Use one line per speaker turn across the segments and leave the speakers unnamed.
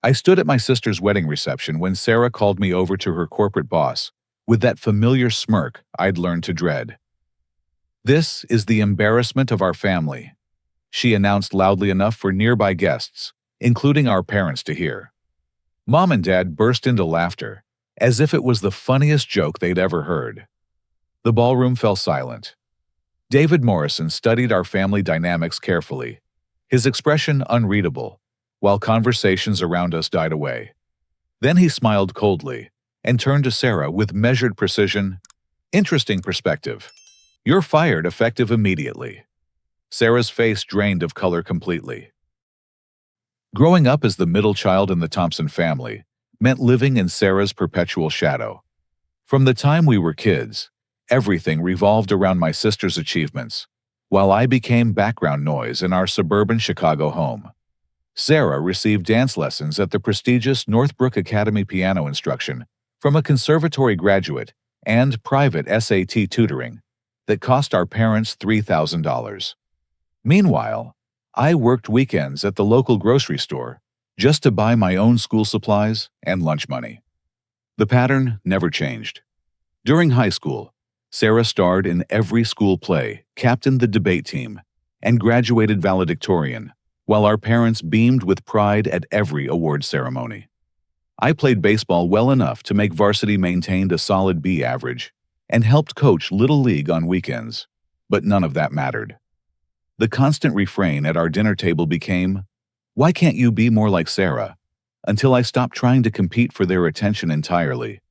I stood at my sister's wedding reception when Sarah called me over to her corporate boss with that familiar smirk I'd learned to dread. "This is the embarrassment of our family," she announced loudly enough for nearby guests, including our parents, to hear. Mom and Dad burst into laughter, as if it was the funniest joke they'd ever heard. The ballroom fell silent. David Morrison studied our family dynamics carefully, his expression unreadable, while conversations around us died away. Then he smiled coldly and turned to Sarah with measured precision. "Interesting perspective. You're fired effective immediately." Sarah's face drained of color completely. Growing up as the middle child in the Thompson family meant living in Sarah's perpetual shadow. From the time we were kids, everything revolved around my sister's achievements, while I became background noise in our suburban Chicago home. Sarah received dance lessons at the prestigious Northbrook Academy piano instruction from a conservatory graduate and private SAT tutoring that cost our parents $3,000. Meanwhile, I worked weekends at the local grocery store just to buy my own school supplies and lunch money. The pattern never changed. During high school, Sarah starred in every school play, captained the debate team, and graduated valedictorian, while our parents beamed with pride at every award ceremony. I played baseball well enough to make varsity maintained a solid B average and helped coach Little League on weekends, but none of that mattered. The constant refrain at our dinner table became, "Why can't you be more like Sarah?" until I stopped trying to compete for their attention entirely.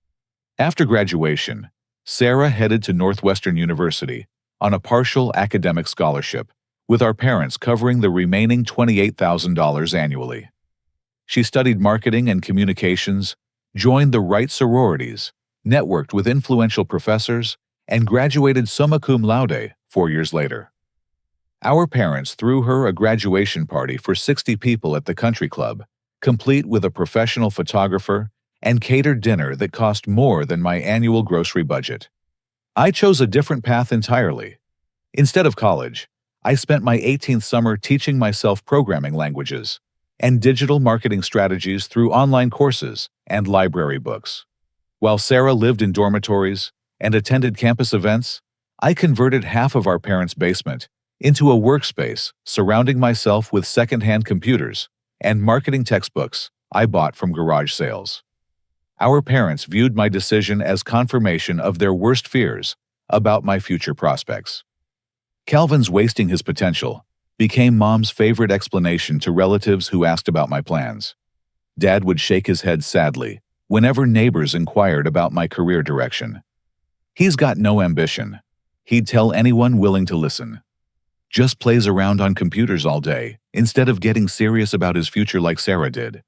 After graduation, Sarah headed to Northwestern University on a partial academic scholarship, with our parents covering the remaining $28,000 annually. She studied marketing and communications, joined the right sororities, networked with influential professors, and graduated summa cum laude 4 years later. Our parents threw her a graduation party for 60 people at the country club, complete with a professional photographer and catered dinner that cost more than my annual grocery budget. I chose a different path entirely. Instead of college, I spent my 18th summer teaching myself programming languages and digital marketing strategies through online courses and library books. While Sarah lived in dormitories and attended campus events, I converted half of our parents' basement into a workspace surrounding myself with secondhand computers and marketing textbooks I bought from garage sales. Our parents viewed my decision as confirmation of their worst fears about my future prospects. Calvin's wasting his potential became Mom's favorite explanation to relatives who asked about my plans. Dad would shake his head sadly whenever neighbors inquired about my career direction. "He's got no ambition," he'd tell anyone willing to listen. "Just plays around on computers all day, instead of getting serious about his future like Sarah did."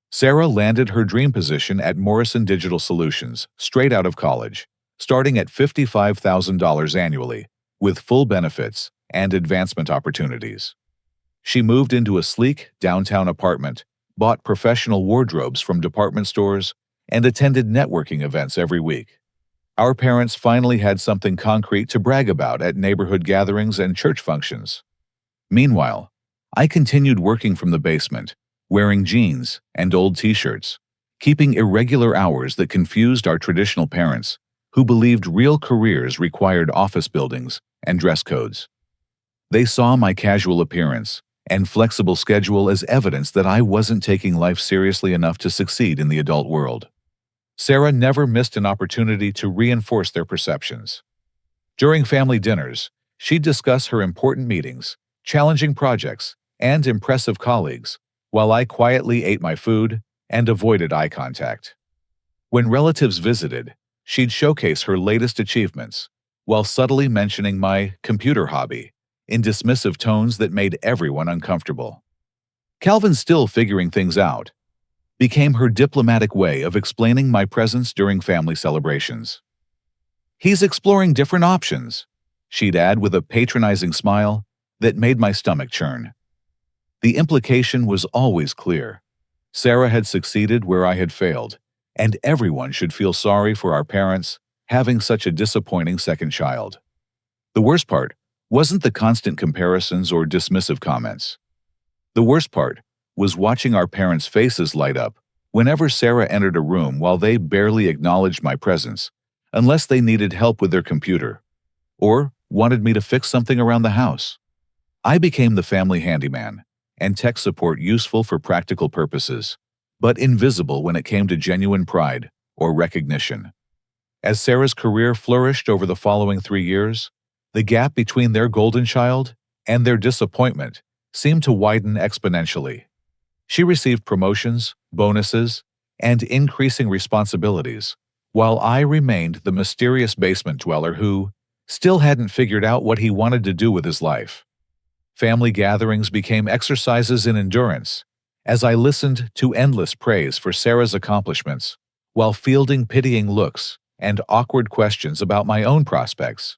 Sarah landed her dream position at Morrison Digital Solutions straight out of college, starting at $55,000 annually, with full benefits and advancement opportunities. She moved into a sleek downtown apartment, bought professional wardrobes from department stores, and attended networking events every week. Our parents finally had something concrete to brag about at neighborhood gatherings and church functions. Meanwhile, I continued working from the basement, wearing jeans and old t-shirts, keeping irregular hours that confused our traditional parents, who believed real careers required office buildings and dress codes. They saw my casual appearance and flexible schedule as evidence that I wasn't taking life seriously enough to succeed in the adult world. Sarah never missed an opportunity to reinforce their perceptions. During family dinners, she'd discuss her important meetings, challenging projects, and impressive colleagues, while I quietly ate my food and avoided eye contact. When relatives visited, she'd showcase her latest achievements, while subtly mentioning my computer hobby in dismissive tones that made everyone uncomfortable. "Calvin's still figuring things out," became her diplomatic way of explaining my presence during family celebrations. "He's exploring different options," she'd add with a patronizing smile that made my stomach churn. The implication was always clear. Sarah had succeeded where I had failed, and everyone should feel sorry for our parents having such a disappointing second child. The worst part wasn't the constant comparisons or dismissive comments. The worst part was watching our parents' faces light up whenever Sarah entered a room while they barely acknowledged my presence, unless they needed help with their computer or wanted me to fix something around the house. I became the family handyman, and tech support useful for practical purposes, but invisible when it came to genuine pride or recognition. As Sarah's career flourished over the following 3 years, the gap between their golden child and their disappointment seemed to widen exponentially. She received promotions, bonuses, and increasing responsibilities, while I remained the mysterious basement dweller who still hadn't figured out what he wanted to do with his life. Family gatherings became exercises in endurance, as I listened to endless praise for Sarah's accomplishments, while fielding pitying looks and awkward questions about my own prospects.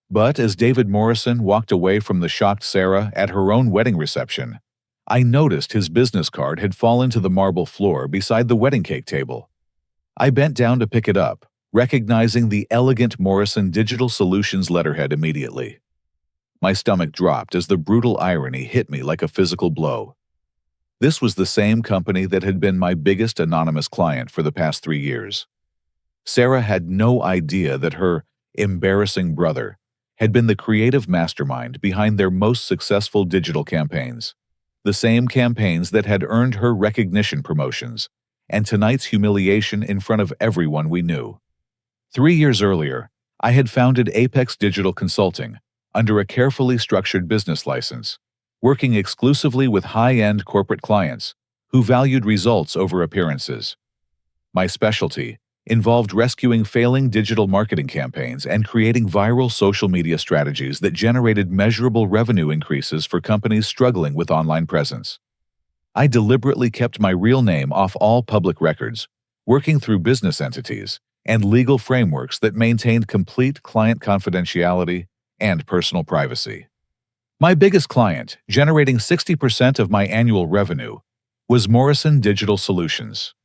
But as David Morrison walked away from the shocked Sarah at her own wedding reception, I noticed his business card had fallen to the marble floor beside the wedding cake table. I bent down to pick it up, recognizing the elegant Morrison Digital Solutions letterhead immediately. My stomach dropped as the brutal irony hit me like a physical blow. This was the same company that had been my biggest anonymous client for the past 3 years. Sarah had no idea that her embarrassing brother had been the creative mastermind behind their most successful digital campaigns, the same campaigns that had earned her recognition promotions and tonight's humiliation in front of everyone we knew. 3 years earlier, I had founded Apex Digital Consulting under a carefully structured business license, working exclusively with high-end corporate clients who valued results over appearances. My specialty involved rescuing failing digital marketing campaigns and creating viral social media strategies that generated measurable revenue increases for companies struggling with online presence. I deliberately kept my real name off all public records, working through business entities and legal frameworks that maintained complete client confidentiality and personal privacy. My biggest client, generating 60% of my annual revenue, was Morrison Digital Solutions.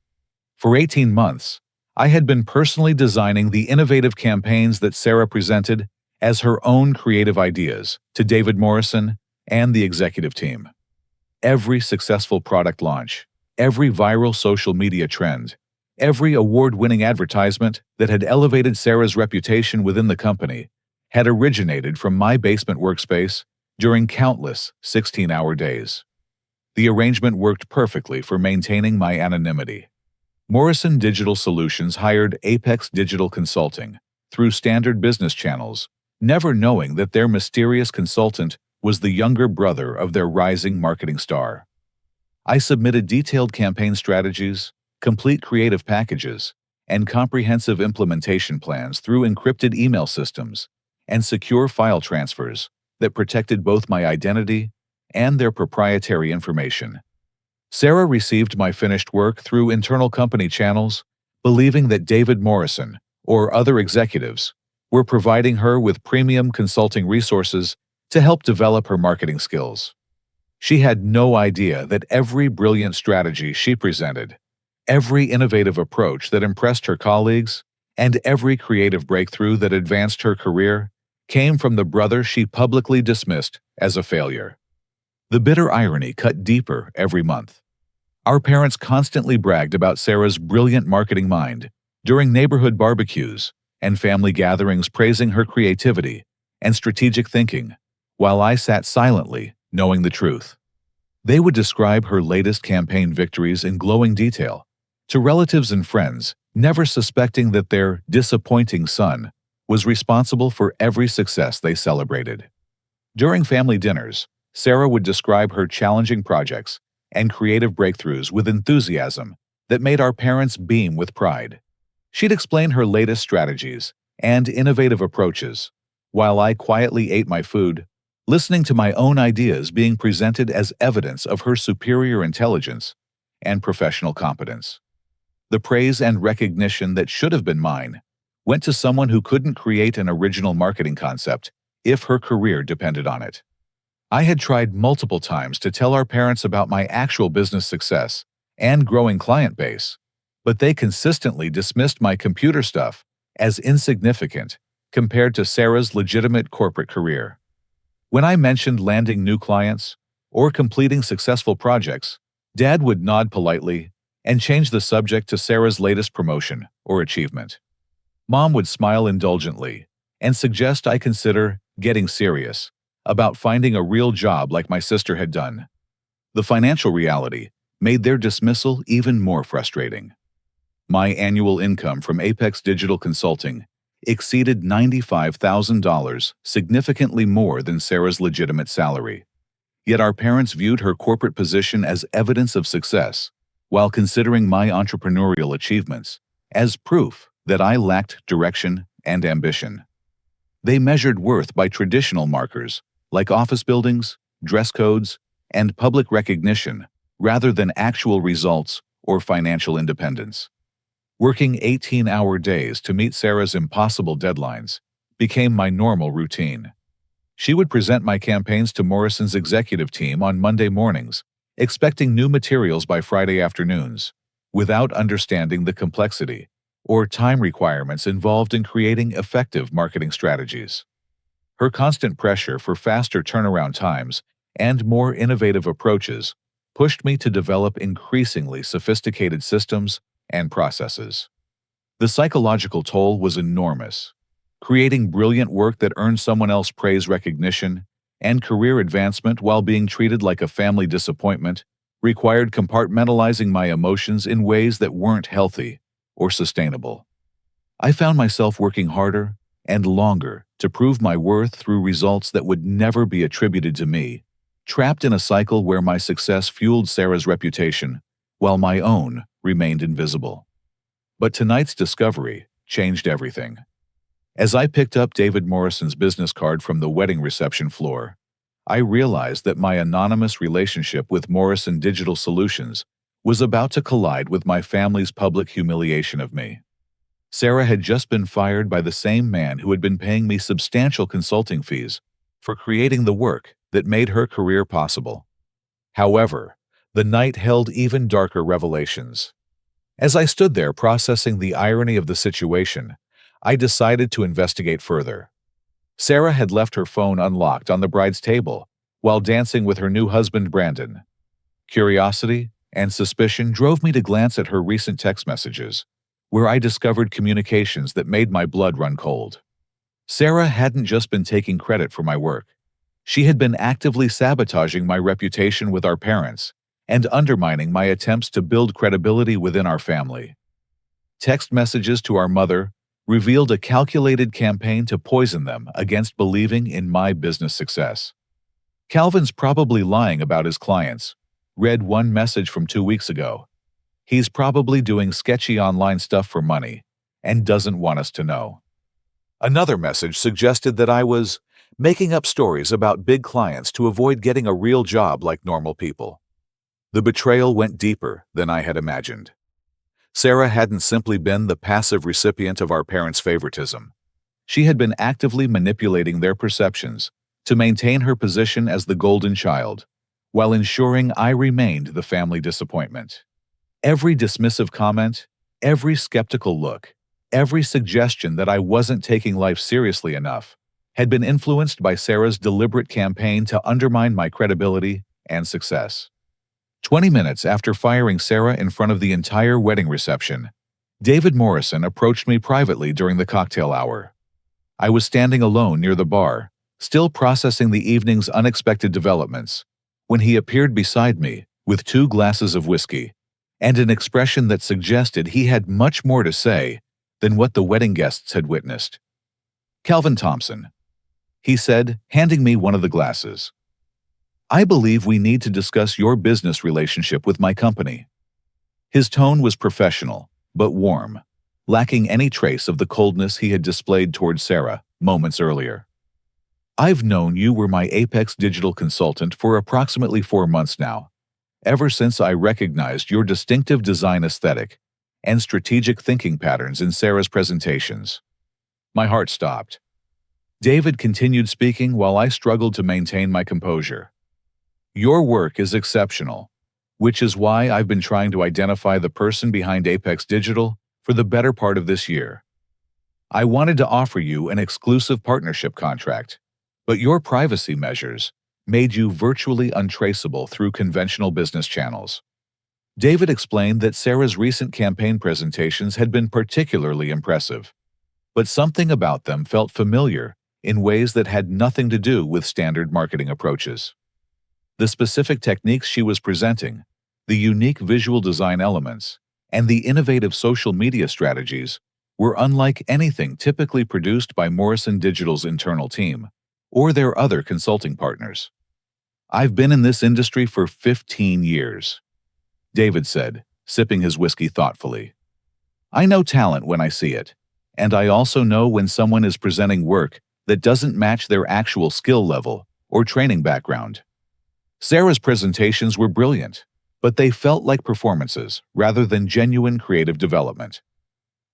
For 18 months, I had been personally designing the innovative campaigns that Sarah presented as her own creative ideas to David Morrison and the executive team. Every successful product launch, every viral social media trend, every award-winning advertisement that had elevated Sarah's reputation within the company had originated from my basement workspace during countless 16-hour days. The arrangement worked perfectly for maintaining my anonymity. Morrison Digital Solutions hired Apex Digital Consulting through standard business channels, never knowing that their mysterious consultant was the younger brother of their rising marketing star. I submitted detailed campaign strategies, complete creative packages, and comprehensive implementation plans through encrypted email systems and secure file transfers that protected both my identity and their proprietary information. Sarah received my finished work through internal company channels, believing that David Morrison or other executives were providing her with premium consulting resources to help develop her marketing skills. She had no idea that every brilliant strategy she presented, every innovative approach that impressed her colleagues, and every creative breakthrough that advanced her career came from the brother she publicly dismissed as a failure. The bitter irony cut deeper every month. Our parents constantly bragged about Sarah's brilliant marketing mind during neighborhood barbecues and family gatherings, praising her creativity and strategic thinking, while I sat silently, knowing the truth. They would describe her latest campaign victories in glowing detail to relatives and friends, never suspecting that their disappointing son was responsible for every success they celebrated. During family dinners, Sarah would describe her challenging projects and creative breakthroughs with enthusiasm that made our parents beam with pride. She'd explain her latest strategies and innovative approaches, while I quietly ate my food, listening to my own ideas being presented as evidence of her superior intelligence and professional competence. The praise and recognition that should have been mine went to someone who couldn't create an original marketing concept if her career depended on it. I had tried multiple times to tell our parents about my actual business success and growing client base, but they consistently dismissed my computer stuff as insignificant compared to Sarah's legitimate corporate career. When I mentioned landing new clients or completing successful projects, Dad would nod politely and change the subject to Sarah's latest promotion or achievement. Mom would smile indulgently and suggest I consider getting serious about finding a real job like my sister had done. The financial reality made their dismissal even more frustrating. My annual income from Apex Digital Consulting exceeded $95,000, significantly more than Sarah's legitimate salary. Yet our parents viewed her corporate position as evidence of success, while considering my entrepreneurial achievements as proof that I lacked direction and ambition. They measured worth by traditional markers, like office buildings, dress codes, and public recognition, rather than actual results or financial independence. Working 18-hour days to meet Sarah's impossible deadlines became my normal routine. She would present my campaigns to Morrison's executive team on Monday mornings, expecting new materials by Friday afternoons, without understanding the complexity or time requirements involved in creating effective marketing strategies. Her constant pressure for faster turnaround times and more innovative approaches pushed me to develop increasingly sophisticated systems and processes. The psychological toll was enormous. Creating brilliant work that earned someone else praise, recognition, and career advancement while being treated like a family disappointment required compartmentalizing my emotions in ways that weren't healthy or sustainable. I found myself working harder and longer to prove my worth through results that would never be attributed to me, trapped in a cycle where my success fueled Sarah's reputation, while my own remained invisible. But tonight's discovery changed everything. As I picked up David Morrison's business card from the wedding reception floor, I realized that my anonymous relationship with Morrison Digital Solutions was about to collide with my family's public humiliation of me. Sarah had just been fired by the same man who had been paying me substantial consulting fees for creating the work that made her career possible. However, the night held even darker revelations. As I stood there processing the irony of the situation, I decided to investigate further. Sarah had left her phone unlocked on the bride's table while dancing with her new husband, Brandon. Curiosity and suspicion drove me to glance at her recent text messages, where I discovered communications that made my blood run cold. Sarah hadn't just been taking credit for my work. She had been actively sabotaging my reputation with our parents and undermining my attempts to build credibility within our family. Text messages to our mother revealed a calculated campaign to poison them against believing in my business success. "Calvin's probably lying about his clients," read one message from 2 weeks ago. "He's probably doing sketchy online stuff for money and doesn't want us to know." Another message suggested that I was making up stories about big clients to avoid getting a real job like normal people. The betrayal went deeper than I had imagined. Sarah hadn't simply been the passive recipient of our parents' favoritism. She had been actively manipulating their perceptions to maintain her position as the golden child, while ensuring I remained the family disappointment. Every dismissive comment, every skeptical look, every suggestion that I wasn't taking life seriously enough had been influenced by Sarah's deliberate campaign to undermine my credibility and success. 20 minutes after firing Sarah in front of the entire wedding reception, David Morrison approached me privately during the cocktail hour. I was standing alone near the bar, still processing the evening's unexpected developments, when he appeared beside me with 2 glasses of whiskey and an expression that suggested he had much more to say than what the wedding guests had witnessed. "Calvin Thompson," he said, handing me one of the glasses. "I believe we need to discuss your business relationship with my company." His tone was professional, but warm, lacking any trace of the coldness he had displayed toward Sarah moments earlier. "I've known you were my Apex Digital consultant for approximately 4 months now, ever since I recognized your distinctive design aesthetic and strategic thinking patterns in Sarah's presentations." My heart stopped. David continued speaking while I struggled to maintain my composure. "Your work is exceptional, which is why I've been trying to identify the person behind Apex Digital for the better part of this year. I wanted to offer you an exclusive partnership contract, but your privacy measures made you virtually untraceable through conventional business channels. David explained that Sarah's recent campaign presentations had been particularly impressive, but something about them felt familiar in ways that had nothing to do with standard marketing approaches. The specific techniques she was presenting, the unique visual design elements, and the innovative social media strategies were unlike anything typically produced by Morrison Digital's internal team or their other consulting partners. "I've been in this industry for 15 years," David said, sipping his whiskey thoughtfully. "I know talent when I see it, and I also know when someone is presenting work that doesn't match their actual skill level or training background." Sarah's presentations were brilliant, but they felt like performances rather than genuine creative development.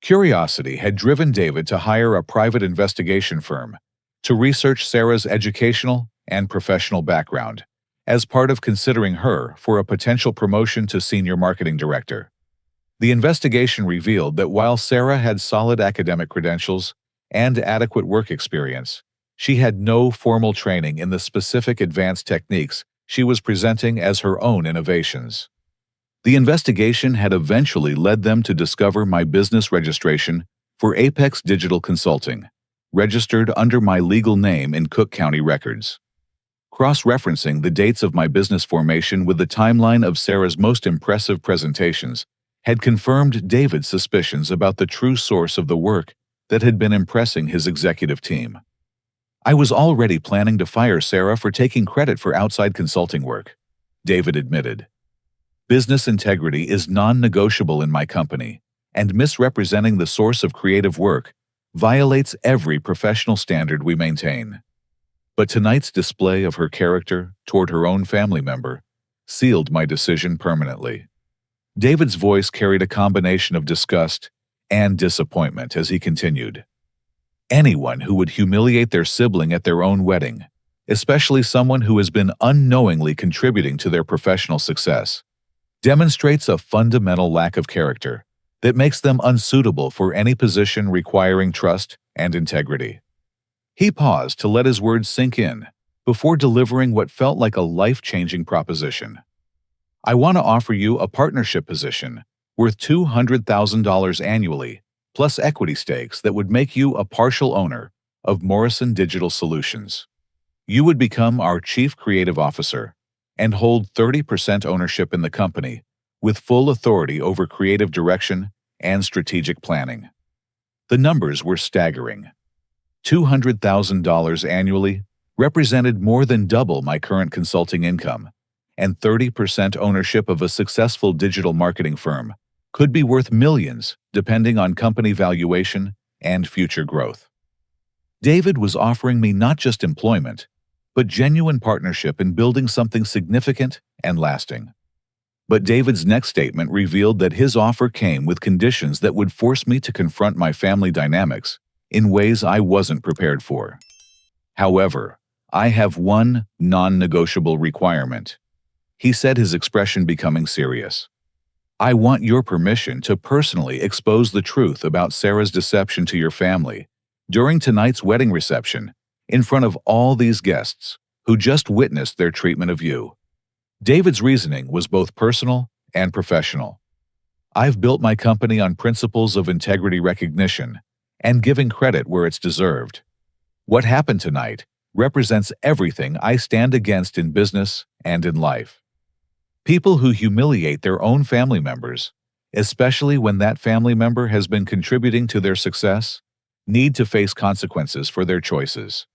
Curiosity had driven David to hire a private investigation firm to research Sarah's educational and professional background as part of considering her for a potential promotion to senior marketing director. The investigation revealed that while Sarah had solid academic credentials and adequate work experience, she had no formal training in the specific advanced techniques she was presenting as her own innovations. The investigation had eventually led them to discover my business registration for Apex Digital Consulting, registered under my legal name in Cook County records. Cross-referencing the dates of my business formation with the timeline of Sarah's most impressive presentations had confirmed David's suspicions about the true source of the work that had been impressing his executive team. "I was already planning to fire Sarah for taking credit for outside consulting work," David admitted. "Business integrity is non-negotiable in my company, and misrepresenting the source of creative work violates every professional standard we maintain." But tonight's display of her character toward her own family member sealed my decision permanently. David's voice carried a combination of disgust and disappointment as he continued. "Anyone who would humiliate their sibling at their own wedding, especially someone who has been unknowingly contributing to their professional success, demonstrates a fundamental lack of character that makes them unsuitable for any position requiring trust and integrity." He paused to let his words sink in before delivering what felt like a life-changing proposition. "I want to offer you a partnership position worth $200,000 annually, plus equity stakes that would make you a partial owner of Morrison Digital Solutions. You would become our Chief Creative Officer and hold 30% ownership in the company, with full authority over creative direction and strategic planning." The numbers were staggering. $200,000 annually represented more than double my current consulting income, and 30% ownership of a successful digital marketing firm could be worth millions depending on company valuation and future growth. David was offering me not just employment, but genuine partnership in building something significant and lasting. But David's next statement revealed that his offer came with conditions that would force me to confront my family dynamics in ways I wasn't prepared for. "However, I have one non-negotiable requirement," he said, his expression becoming serious. "I want your permission to personally expose the truth about Sarah's deception to your family during tonight's wedding reception in front of all these guests who just witnessed their treatment of you." David's reasoning was both personal and professional. "I've built my company on principles of integrity recognition and giving credit where it's deserved. What happened tonight represents everything I stand against in business and in life. People who humiliate their own family members, especially when that family member has been contributing to their success, need to face consequences for their choices."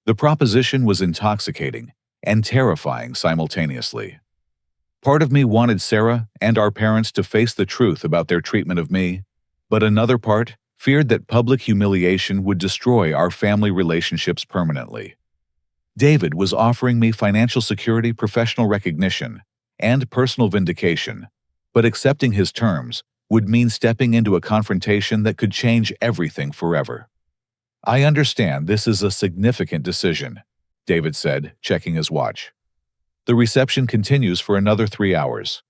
The proposition was intoxicating and terrifying simultaneously. Part of me wanted Sarah and our parents to face the truth about their treatment of me, but another part feared that public humiliation would destroy our family relationships permanently. David was offering me financial security, professional recognition, and personal vindication, but accepting his terms would mean stepping into a confrontation that could change everything forever. "I understand this is a significant decision," David said, checking his watch. "The reception continues for another 3 hours.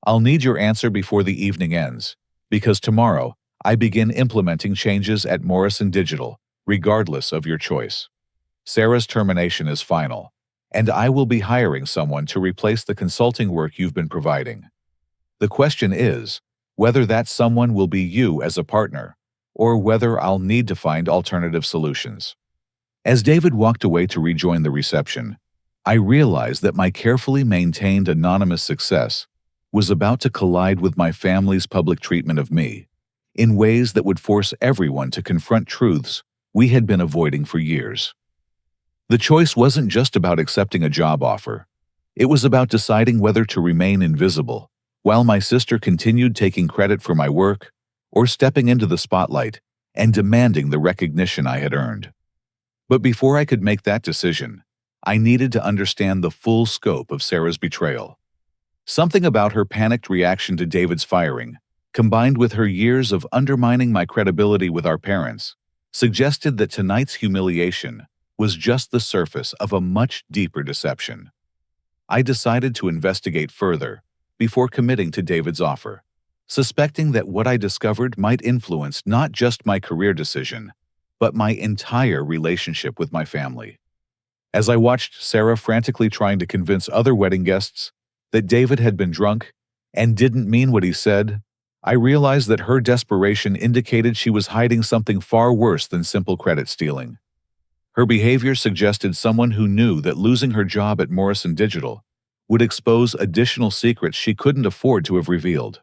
I'll need your answer before the evening ends, because tomorrow I begin implementing changes at Morrison Digital, regardless of your choice. Sarah's termination is final, and I will be hiring someone to replace the consulting work you've been providing." The question is whether that someone will be you as a partner, or whether I'll need to find alternative solutions. As David walked away to rejoin the reception, I realized that my carefully maintained anonymous success was about to collide with my family's public treatment of me in ways that would force everyone to confront truths we had been avoiding for years. The choice wasn't just about accepting a job offer. It was about deciding whether to remain invisible while my sister continued taking credit for my work, or stepping into the spotlight and demanding the recognition I had earned. But before I could make that decision, I needed to understand the full scope of Sarah's betrayal. Something about her panicked reaction to David's firing, combined with her years of undermining my credibility with our parents, suggested that tonight's humiliation was just the surface of a much deeper deception. I decided to investigate further before committing to David's offer, suspecting that what I discovered might influence not just my career decision, but my entire relationship with my family. As I watched Sarah frantically trying to convince other wedding guests that David had been drunk and didn't mean what he said, I realized that her desperation indicated she was hiding something far worse than simple credit stealing. Her behavior suggested someone who knew that losing her job at Morrison Digital would expose additional secrets she couldn't afford to have revealed.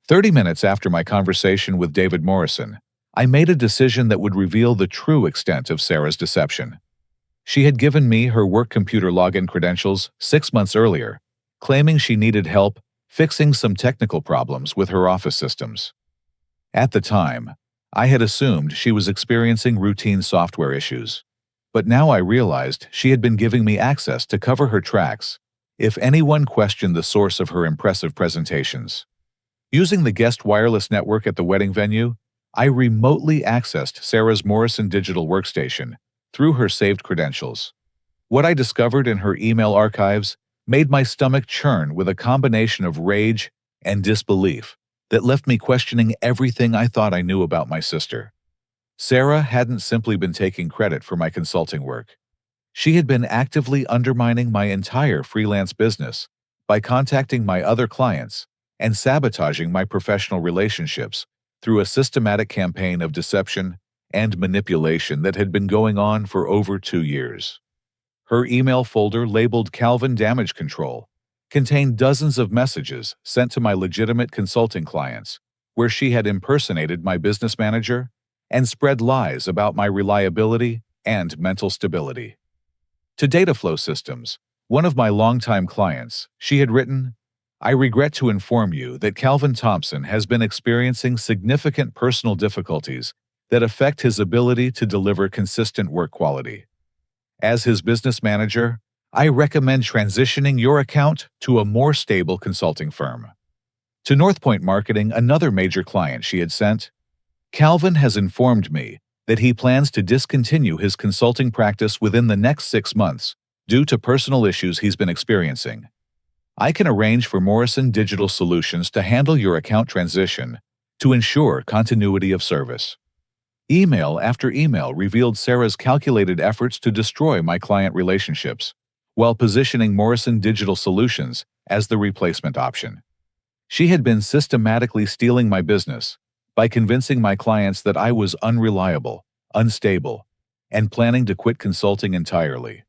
30 minutes after my conversation with David Morrison, I made a decision that would reveal the true extent of Sarah's deception. She had given me her work computer login credentials 6 months earlier, claiming she needed help fixing some technical problems with her office systems. At the time, I had assumed she was experiencing routine software issues, but now I realized she had been giving me access to cover her tracks if anyone questioned the source of her impressive presentations. Using the guest wireless network at the wedding venue, I remotely accessed Sarah's Morrison Digital workstation through her saved credentials. What I discovered in her email archives made my stomach churn with a combination of rage and disbelief that left me questioning everything I thought I knew about my sister. Sarah hadn't simply been taking credit for my consulting work. She had been actively undermining my entire freelance business by contacting my other clients and sabotaging my professional relationships through a systematic campaign of deception and manipulation that had been going on for over 2 years. Her email folder labeled Calvin Damage Control contained dozens of messages sent to my legitimate consulting clients where she had impersonated my business manager and spread lies about my reliability and mental stability. To Dataflow Systems, one of my longtime clients, she had written, "I regret to inform you that Calvin Thompson has been experiencing significant personal difficulties that affect his ability to deliver consistent work quality. As his business manager, I recommend transitioning your account to a more stable consulting firm." To Northpoint Marketing, another major client she had sent, "Calvin has informed me that he plans to discontinue his consulting practice within the next 6 months due to personal issues he's been experiencing. I can arrange for Morrison Digital Solutions to handle your account transition to ensure continuity of service." Email after email revealed Sarah's calculated efforts to destroy my client relationships, while positioning Morrison Digital Solutions as the replacement option. She had been systematically stealing my business by convincing my clients that I was unreliable, unstable, and planning to quit consulting entirely.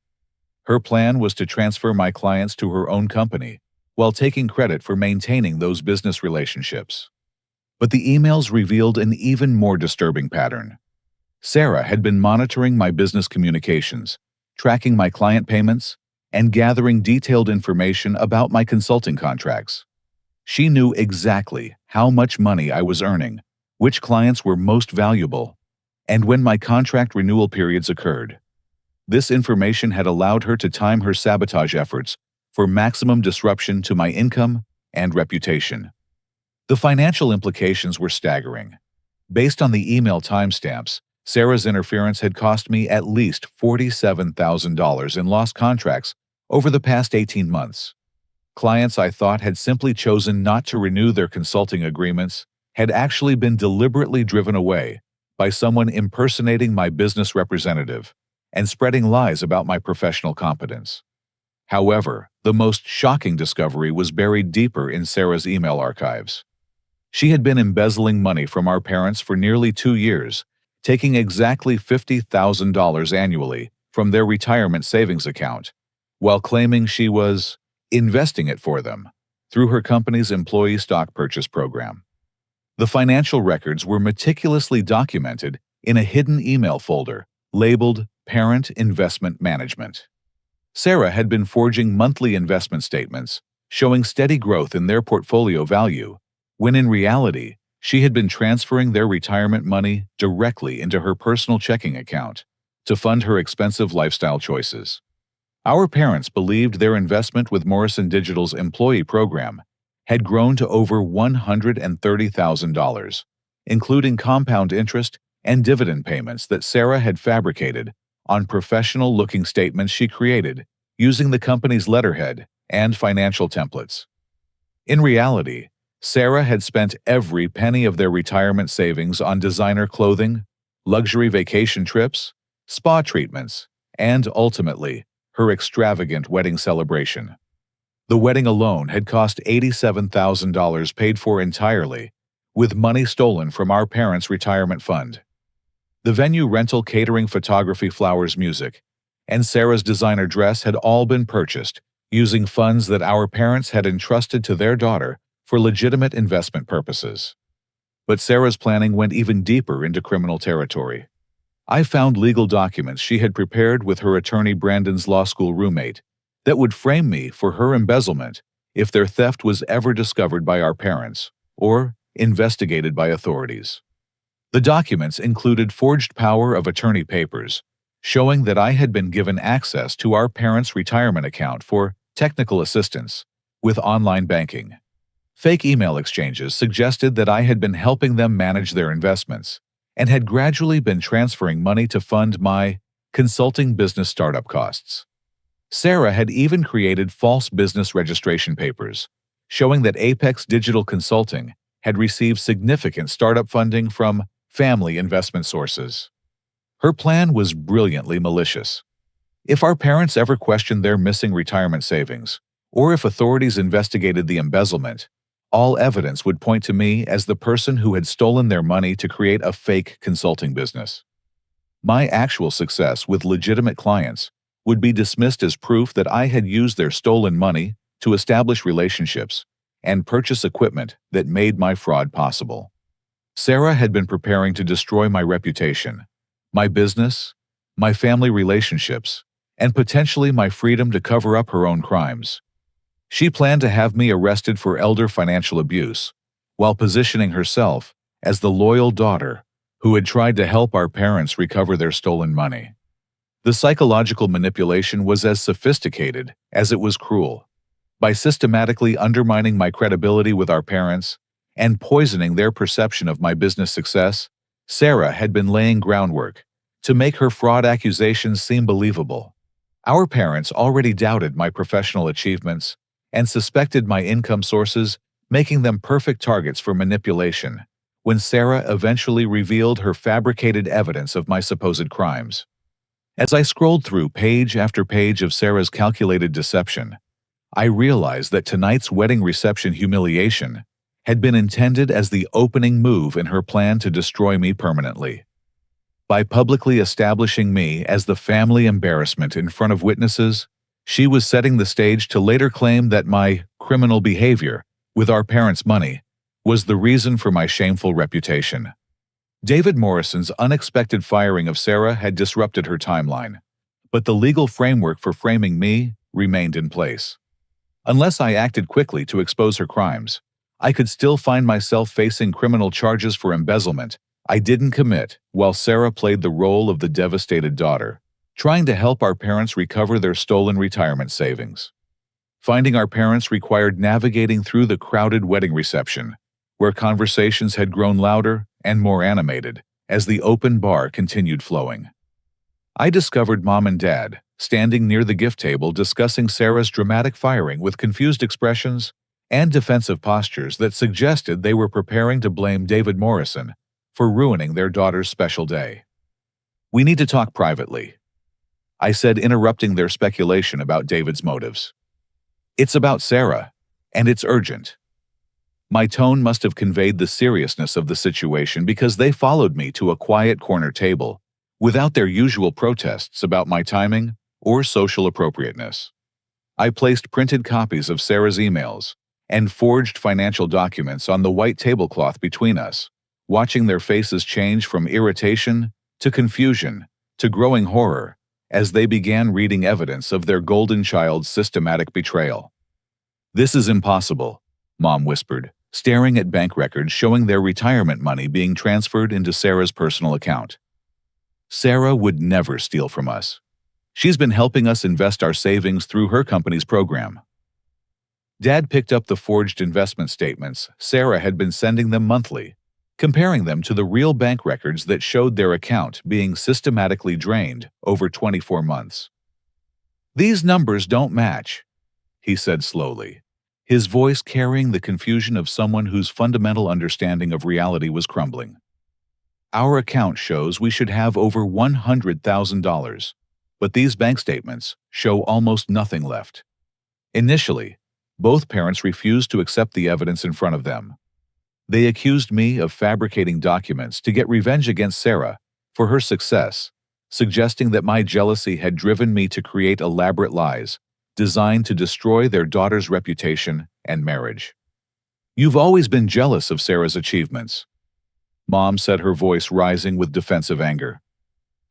Her plan was to transfer my clients to her own company while taking credit for maintaining those business relationships. But the emails revealed an even more disturbing pattern. Sarah had been monitoring my business communications, tracking my client payments, and gathering detailed information about my consulting contracts. She knew exactly how much money I was earning, which clients were most valuable, and when my contract renewal periods occurred. This information had allowed her to time her sabotage efforts for maximum disruption to my income and reputation. The financial implications were staggering. Based on the email timestamps, Sarah's interference had cost me at least $47,000 in lost contracts over the past 18 months. Clients I thought had simply chosen not to renew their consulting agreements had actually been deliberately driven away by someone impersonating my business representative and spreading lies about my professional competence. However, the most shocking discovery was buried deeper in Sarah's email archives. She had been embezzling money from our parents for nearly 2 years, taking exactly $50,000 annually from their retirement savings account, while claiming she was investing it for them through her company's employee stock purchase program. The financial records were meticulously documented in a hidden email folder labeled Parent Investment Management. Sarah had been forging monthly investment statements showing steady growth in their portfolio value, when in reality, she had been transferring their retirement money directly into her personal checking account to fund her expensive lifestyle choices. Our parents believed their investment with Morrison Digital's employee program had grown to over $130,000, including compound interest and dividend payments that Sarah had fabricated on professional-looking statements she created using the company's letterhead and financial templates. In reality, Sarah had spent every penny of their retirement savings on designer clothing, luxury vacation trips, spa treatments, and ultimately, her extravagant wedding celebration. The wedding alone had cost $87,000 paid for entirely, with money stolen from our parents' retirement fund. The venue, rental, catering, photography, flowers, music, and Sarah's designer dress had all been purchased using funds that our parents had entrusted to their daughter for legitimate investment purposes. But Sarah's planning went even deeper into criminal territory. I found legal documents she had prepared with her attorney Brandon's law school roommate that would frame me for her embezzlement if their theft was ever discovered by our parents or investigated by authorities. The documents included forged power of attorney papers showing that I had been given access to our parents' retirement account for technical assistance with online banking. Fake email exchanges suggested that I had been helping them manage their investments and had gradually been transferring money to fund my consulting business startup costs. Sarah had even created false business registration papers, showing that Apex Digital Consulting had received significant startup funding from family investment sources. Her plan was brilliantly malicious. If our parents ever questioned their missing retirement savings, or if authorities investigated the embezzlement, all evidence would point to me as the person who had stolen their money to create a fake consulting business. My actual success with legitimate clients would be dismissed as proof that I had used their stolen money to establish relationships and purchase equipment that made my fraud possible. Sarah had been preparing to destroy my reputation, my business, my family relationships, and potentially my freedom to cover up her own crimes. She planned to have me arrested for elder financial abuse, while positioning herself as the loyal daughter who had tried to help our parents recover their stolen money. The psychological manipulation was as sophisticated as it was cruel. By systematically undermining my credibility with our parents and poisoning their perception of my business success, Sarah had been laying groundwork to make her fraud accusations seem believable. Our parents already doubted my professional achievements and suspected my income sources, making them perfect targets for manipulation, when Sarah eventually revealed her fabricated evidence of my supposed crimes. As I scrolled through page after page of Sarah's calculated deception, I realized that tonight's wedding reception humiliation had been intended as the opening move in her plan to destroy me permanently. By publicly establishing me as the family embarrassment in front of witnesses, she was setting the stage to later claim that my criminal behavior with our parents' money was the reason for my shameful reputation. David Morrison's unexpected firing of Sarah had disrupted her timeline, but the legal framework for framing me remained in place. Unless I acted quickly to expose her crimes, I could still find myself facing criminal charges for embezzlement I didn't commit, while Sarah played the role of the devastated daughter, trying to help our parents recover their stolen retirement savings. Finding our parents required navigating through the crowded wedding reception, where conversations had grown louder and more animated as the open bar continued flowing. I discovered Mom and Dad standing near the gift table discussing Sarah's dramatic firing with confused expressions and defensive postures that suggested they were preparing to blame David Morrison for ruining their daughter's special day. "We need to talk privately," I said, interrupting their speculation about David's motives. It's about Sarah, and it's urgent. My tone must have conveyed the seriousness of the situation because they followed me to a quiet corner table without their usual protests about my timing or social appropriateness. I placed printed copies of Sarah's emails and forged financial documents on the white tablecloth between us, watching their faces change from irritation to confusion to growing horror as they began reading evidence of their golden child's systematic betrayal. "This is impossible," Mom whispered, staring at bank records showing their retirement money being transferred into Sarah's personal account. "Sarah would never steal from us. She's been helping us invest our savings through her company's program." Dad picked up the forged investment statements Sarah had been sending them monthly, comparing them to the real bank records that showed their account being systematically drained over 24 months. "These numbers don't match," he said slowly, his voice carrying the confusion of someone whose fundamental understanding of reality was crumbling. "Our account shows we should have over $100,000, but these bank statements show almost nothing left." Initially, both parents refused to accept the evidence in front of them. They accused me of fabricating documents to get revenge against Sarah for her success, suggesting that my jealousy had driven me to create elaborate lies designed to destroy their daughter's reputation and marriage. "You've always been jealous of Sarah's achievements," Mom said, her voice rising with defensive anger.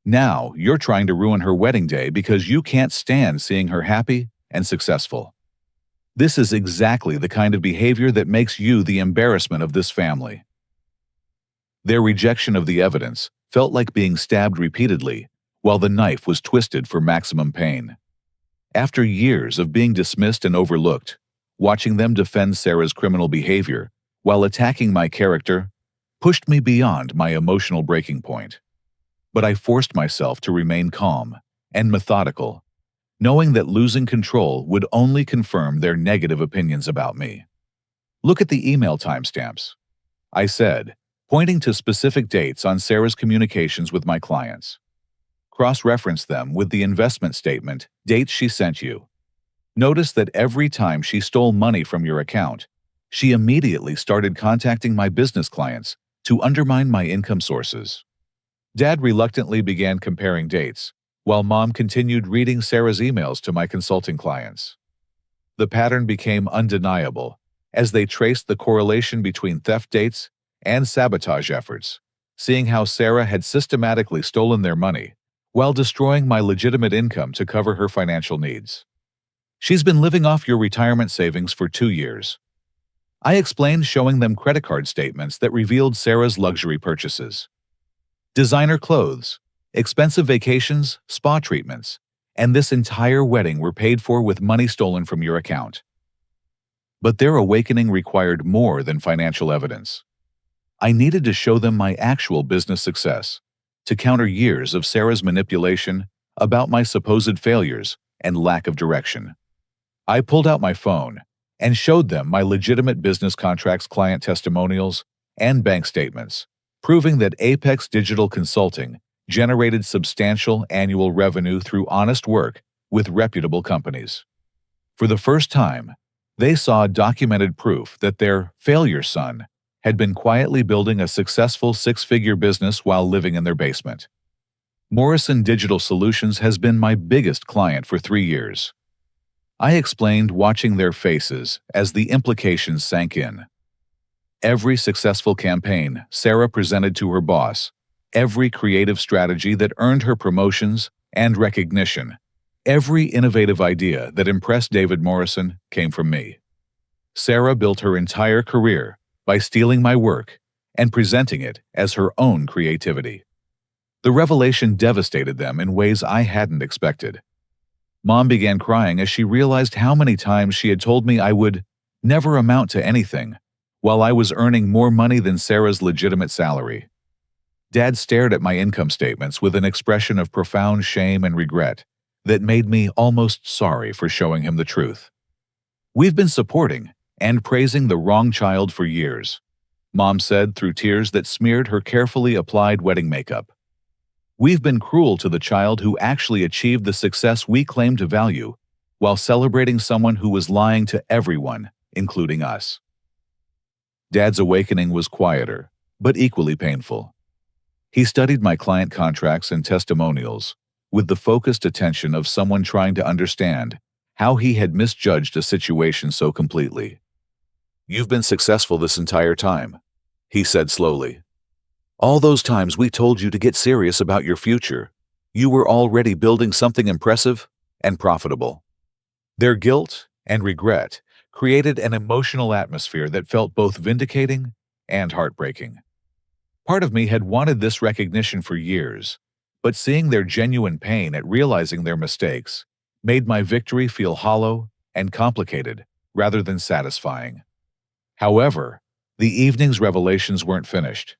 "Now you're trying to ruin her wedding day because you can't stand seeing her happy and successful. This is exactly the kind of behavior that makes you the embarrassment of this family." Their rejection of the evidence felt like being stabbed repeatedly while the knife was twisted for maximum pain. After years of being dismissed and overlooked, watching them defend Sarah's criminal behavior while attacking my character pushed me beyond my emotional breaking point. But I forced myself to remain calm and methodical, knowing that losing control would only confirm their negative opinions about me. "Look at the email timestamps," I said, pointing to specific dates on Sarah's communications with my clients. "Cross-reference them with the investment statement dates she sent you. Notice that every time she stole money from your account, she immediately started contacting my business clients to undermine my income sources." Dad reluctantly began comparing dates, while Mom continued reading Sarah's emails to my consulting clients. The pattern became undeniable as they traced the correlation between theft dates and sabotage efforts, seeing how Sarah had systematically stolen their money while destroying my legitimate income to cover her financial needs. "She's been living off your retirement savings for 2 years. I explained, showing them credit card statements that revealed Sarah's luxury purchases. Designer clothes, expensive vacations, spa treatments, and this entire wedding were paid for with money stolen from your account. But their awakening required more than financial evidence. I needed to show them my actual business success, to counter years of Sarah's manipulation about my supposed failures and lack of direction. I pulled out my phone and showed them my legitimate business contracts, client testimonials, and bank statements, proving that Apex Digital Consulting generated substantial annual revenue through honest work with reputable companies. For the first time, they saw documented proof that their failure son had been quietly building a successful 6-figure business while living in their basement. Morrison Digital Solutions has been my biggest client for 3 years. I explained, watching their faces as the implications sank in. Every successful campaign Sarah presented to her boss, every creative strategy that earned her promotions and recognition, every innovative idea that impressed David Morrison came from me. Sarah built her entire career by stealing my work and presenting it as her own creativity. The revelation devastated them in ways I hadn't expected. Mom began crying as she realized how many times she had told me I would never amount to anything, while I was earning more money than Sarah's legitimate salary. Dad stared at my income statements with an expression of profound shame and regret that made me almost sorry for showing him the truth. "We've been supporting and praising the wrong child for years," Mom said through tears that smeared her carefully applied wedding makeup. "We've been cruel to the child who actually achieved the success we claim to value, while celebrating someone who was lying to everyone, including us. Dad's awakening was quieter, but equally painful. He studied my client contracts and testimonials with the focused attention of someone trying to understand how he had misjudged a situation so completely. "You've been successful this entire time," he said slowly. "All those times we told you to get serious about your future, you were already building something impressive and profitable." Their guilt and regret created an emotional atmosphere that felt both vindicating and heartbreaking. Part of me had wanted this recognition for years, but seeing their genuine pain at realizing their mistakes made my victory feel hollow and complicated rather than satisfying. However, the evening's revelations weren't finished.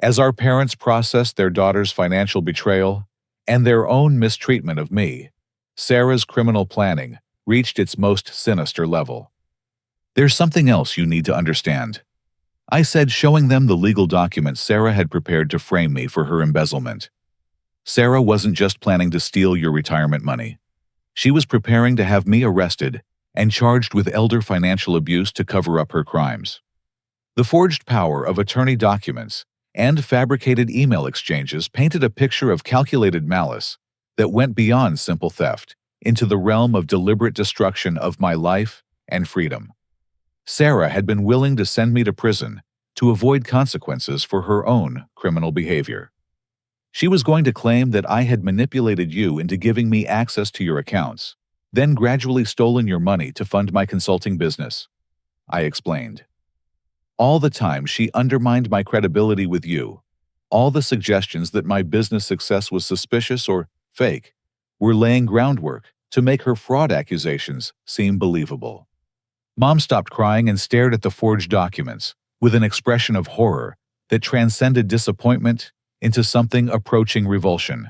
As our parents processed their daughter's financial betrayal and their own mistreatment of me, Sarah's criminal planning reached its most sinister level. "There's something else you need to understand," I said, showing them the legal documents Sarah had prepared to frame me for her embezzlement. "Sarah wasn't just planning to steal your retirement money. She was preparing to have me arrested and charged with elder financial abuse to cover up her crimes." The forged power of attorney documents and fabricated email exchanges painted a picture of calculated malice that went beyond simple theft into the realm of deliberate destruction of my life and freedom. Sarah had been willing to send me to prison to avoid consequences for her own criminal behavior. She was going to claim that I had manipulated you into giving me access to your accounts, then gradually stolen your money to fund my consulting business, I explained. All the time she undermined my credibility with you. All the suggestions that my business success was suspicious or fake were laying groundwork to make her fraud accusations seem believable. Mom stopped crying and stared at the forged documents with an expression of horror that transcended disappointment into something approaching revulsion.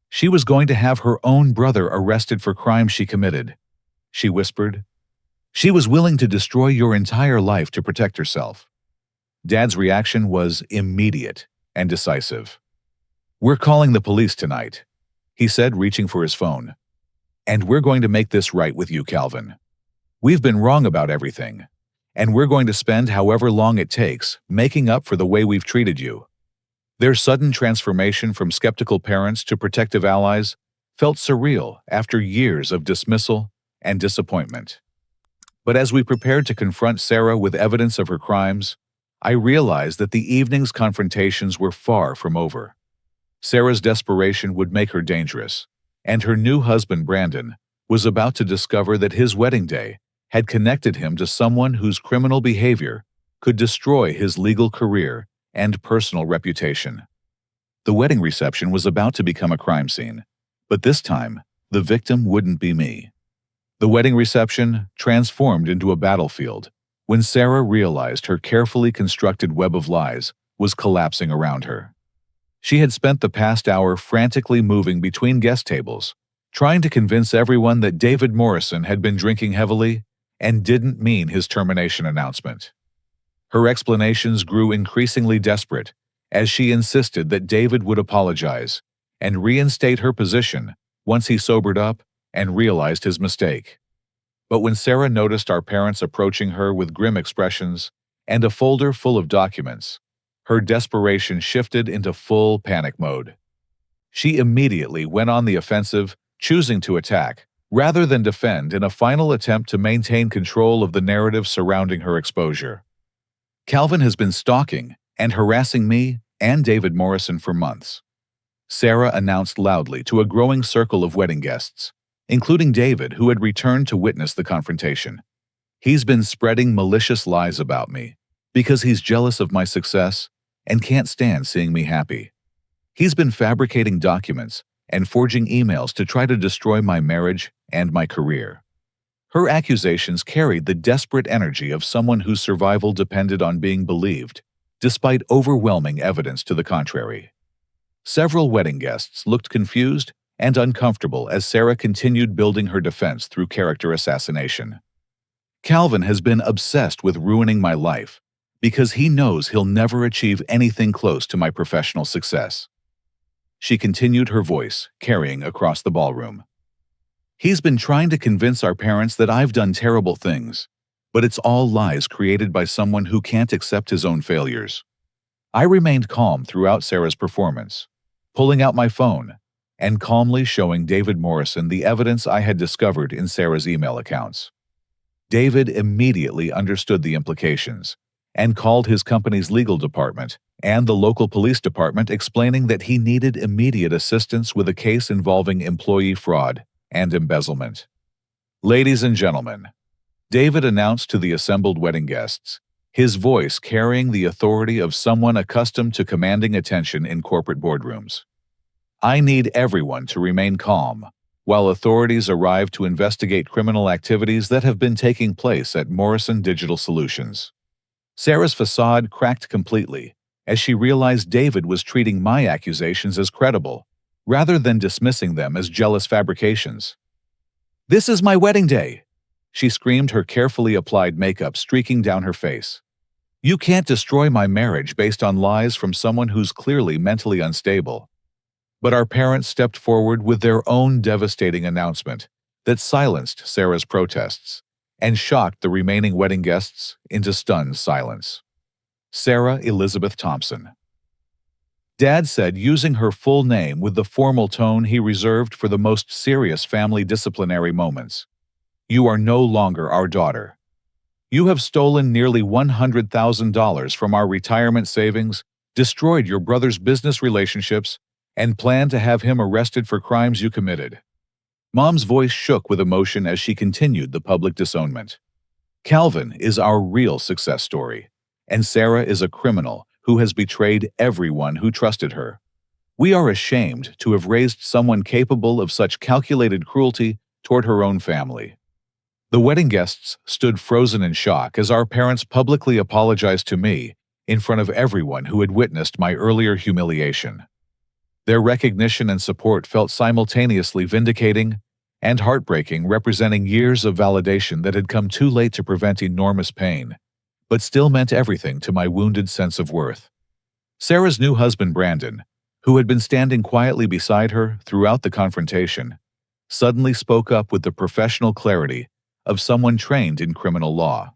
She was going to have her own brother arrested for crimes she committed, she whispered. She was willing to destroy your entire life to protect herself. Dad's reaction was immediate and decisive. "We're calling the police tonight," he said, reaching for his phone. "And we're going to make this right with you, Calvin. We've been wrong about everything, and we're going to spend however long it takes making up for the way we've treated you." Their sudden transformation from skeptical parents to protective allies felt surreal after years of dismissal and disappointment. But as we prepared to confront Sarah with evidence of her crimes, I realized that the evening's confrontations were far from over. Sarah's desperation would make her dangerous, and her new husband, Brandon, was about to discover that his wedding day had connected him to someone whose criminal behavior could destroy his legal career and personal reputation. The wedding reception was about to become a crime scene, but this time, the victim wouldn't be me. The wedding reception transformed into a battlefield when Sarah realized her carefully constructed web of lies was collapsing around her. She had spent the past hour frantically moving between guest tables, trying to convince everyone that David Morrison had been drinking heavily and didn't mean his termination announcement. Her explanations grew increasingly desperate as she insisted that David would apologize and reinstate her position once he sobered up and realized his mistake. But when Sarah noticed our parents approaching her with grim expressions and a folder full of documents, her desperation shifted into full panic mode. She immediately went on the offensive, choosing to attack rather than defend in a final attempt to maintain control of the narrative surrounding her exposure. "Calvin has been stalking and harassing me and David Morrison for months," Sarah announced loudly to a growing circle of wedding guests, including David, who had returned to witness the confrontation. "He's been spreading malicious lies about me because he's jealous of my success and can't stand seeing me happy. He's been fabricating documents and forging emails to try to destroy my marriage and my career." Her accusations carried the desperate energy of someone whose survival depended on being believed, despite overwhelming evidence to the contrary. Several wedding guests looked confused and uncomfortable as Sarah continued building her defense through character assassination. "Calvin has been obsessed with ruining my life because he knows he'll never achieve anything close to my professional success," she continued, her voice carrying across the ballroom. He's been trying to convince our parents that I've done terrible things, but it's all lies created by someone who can't accept his own failures. I remained calm throughout Sarah's performance, pulling out my phone and calmly showing David Morrison the evidence I had discovered in Sarah's email accounts. David immediately understood the implications and called his company's legal department and the local police department, explaining that he needed immediate assistance with a case involving employee fraud and embezzlement. Ladies and gentlemen, David announced to the assembled wedding guests, his voice carrying the authority of someone accustomed to commanding attention in corporate boardrooms. I need everyone to remain calm while authorities arrive to investigate criminal activities that have been taking place at Morrison Digital Solutions. Sarah's facade cracked completely as she realized David was treating my accusations as credible, rather than dismissing them as jealous fabrications. "This is my wedding day," she screamed, her carefully applied makeup streaking down her face. "You can't destroy my marriage based on lies from someone who's clearly mentally unstable." But our parents stepped forward with their own devastating announcement that silenced Sarah's protests and shocked the remaining wedding guests into stunned silence. Sarah Elizabeth Thompson. Dad said, using her full name with the formal tone he reserved for the most serious family disciplinary moments. "You are no longer our daughter. You have stolen nearly $100,000 from our retirement savings, destroyed your brother's business relationships, and plan to have him arrested for crimes you committed." Mom's voice shook with emotion as she continued the public disownment. "Calvin is our real success story, and Sarah is a criminal who has betrayed everyone who trusted her. We are ashamed to have raised someone capable of such calculated cruelty toward her own family." The wedding guests stood frozen in shock as our parents publicly apologized to me in front of everyone who had witnessed my earlier humiliation. Their recognition and support felt simultaneously vindicating and heartbreaking, representing years of validation that had come too late to prevent enormous pain, but still meant everything to my wounded sense of worth. Sarah's new husband, Brandon, who had been standing quietly beside her throughout the confrontation, suddenly spoke up with the professional clarity of someone trained in criminal law.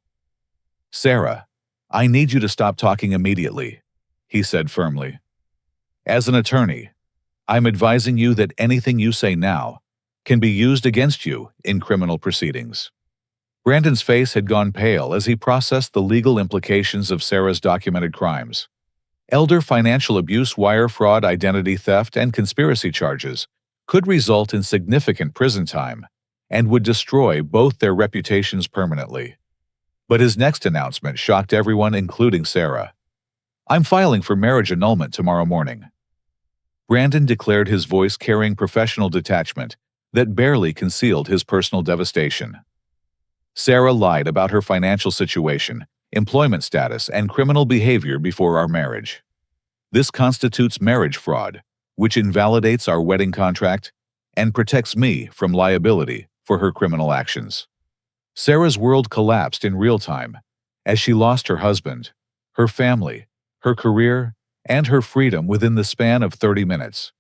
"Sarah, I need you to stop talking immediately," he said firmly. "As an attorney, I'm advising you that anything you say now can be used against you in criminal proceedings." Brandon's face had gone pale as he processed the legal implications of Sarah's documented crimes. Elder financial abuse, wire fraud, identity theft, and conspiracy charges could result in significant prison time and would destroy both their reputations permanently. But his next announcement shocked everyone, including Sarah. "I'm filing for marriage annulment tomorrow morning." Brandon declared, his voice carrying professional detachment that barely concealed his personal devastation. Sarah lied about her financial situation, employment status, and criminal behavior before our marriage. This constitutes marriage fraud, which invalidates our wedding contract and protects me from liability for her criminal actions. Sarah's world collapsed in real time as she lost her husband, her family, her career, and her freedom within the span of 30 minutes.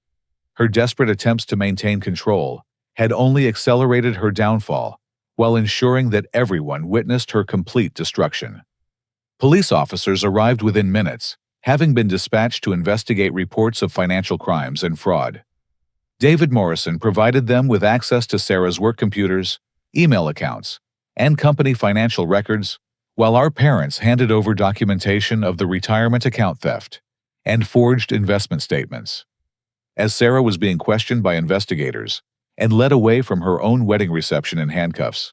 Her desperate attempts to maintain control had only accelerated her downfall while ensuring that everyone witnessed her complete destruction. Police officers arrived within minutes, having been dispatched to investigate reports of financial crimes and fraud. David Morrison provided them with access to Sarah's work computers, email accounts, and company financial records, while our parents handed over documentation of the retirement account theft and forged investment statements. As Sarah was being questioned by investigators and led away from her own wedding reception in handcuffs,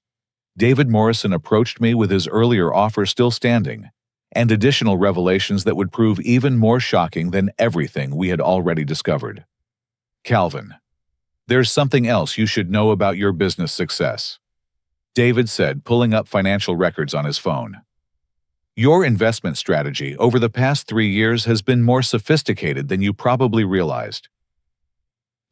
David Morrison approached me with his earlier offer still standing and additional revelations that would prove even more shocking than everything we had already discovered. "Calvin, there's something else you should know about your business success," David said, pulling up financial records on his phone. "Your investment strategy over the past 3 years has been more sophisticated than you probably realized."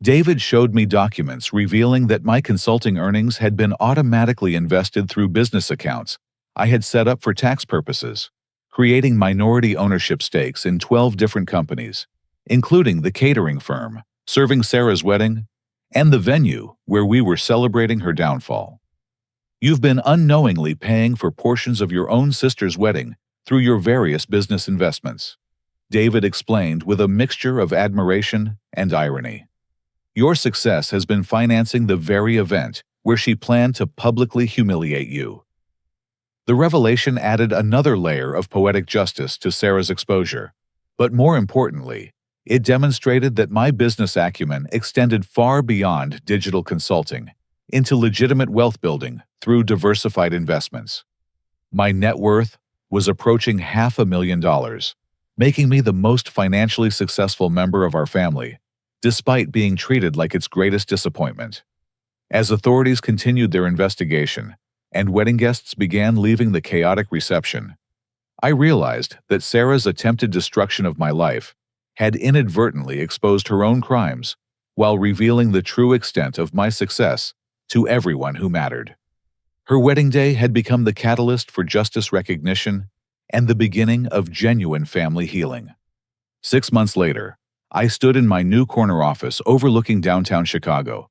David showed me documents revealing that my consulting earnings had been automatically invested through business accounts I had set up for tax purposes, creating minority ownership stakes in 12 different companies, including the catering firm serving Sarah's wedding and the venue where we were celebrating her downfall. You've been unknowingly paying for portions of your own sister's wedding through your various business investments, David explained with a mixture of admiration and irony. Your success has been financing the very event where she planned to publicly humiliate you. The revelation added another layer of poetic justice to Sarah's exposure, but more importantly, it demonstrated that my business acumen extended far beyond digital consulting into legitimate wealth building through diversified investments. My net worth was approaching $500,000, making me the most financially successful member of our family, despite being treated like its greatest disappointment. As authorities continued their investigation and wedding guests began leaving the chaotic reception, I realized that Sarah's attempted destruction of my life had inadvertently exposed her own crimes while revealing the true extent of my success to everyone who mattered. Her wedding day had become the catalyst for justice recognition and the beginning of genuine family healing. 6 months later, I stood in my new corner office overlooking downtown Chicago,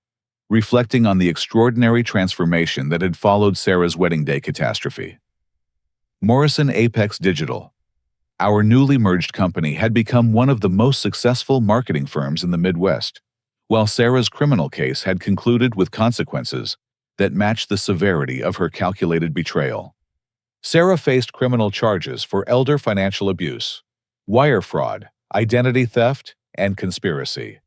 reflecting on the extraordinary transformation that had followed Sarah's wedding day catastrophe. Morrison Apex Digital, our newly merged company, had become one of the most successful marketing firms in the Midwest, while Sarah's criminal case had concluded with consequences that matched the severity of her calculated betrayal. Sarah faced criminal charges for elder financial abuse, wire fraud, identity theft, and conspiracy.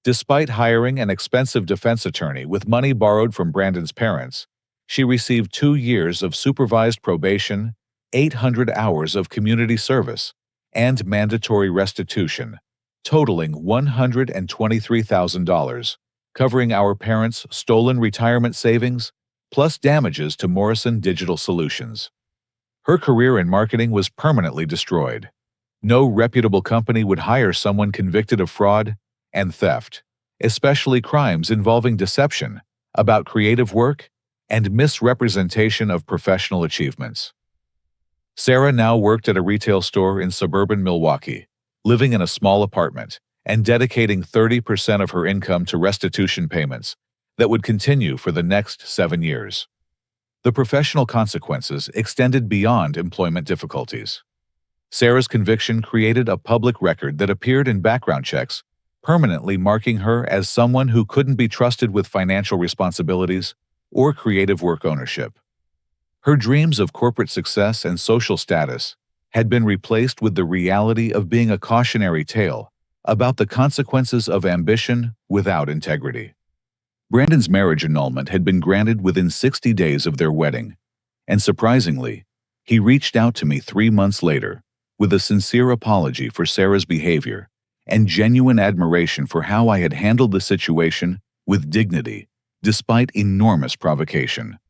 Despite hiring an expensive defense attorney with money borrowed from Brandon's parents, she received 2 years of supervised probation, 800 hours of community service, and mandatory restitution, totaling $123,000, covering our parents' stolen retirement savings, plus damages to Morrison Digital Solutions. Her career in marketing was permanently destroyed. No reputable company would hire someone convicted of fraud and theft, especially crimes involving deception about creative work and misrepresentation of professional achievements. Sarah now worked at a retail store in suburban Milwaukee, living in a small apartment and dedicating 30% of her income to restitution payments that would continue for the next 7 years. The professional consequences extended beyond employment difficulties. Sarah's conviction created a public record that appeared in background checks, permanently marking her as someone who couldn't be trusted with financial responsibilities or creative work ownership. Her dreams of corporate success and social status had been replaced with the reality of being a cautionary tale about the consequences of ambition without integrity. Brandon's marriage annulment had been granted within 60 days of their wedding, and surprisingly, he reached out to me 3 months later with a sincere apology for Sarah's behavior and genuine admiration for how I had handled the situation with dignity despite enormous provocation.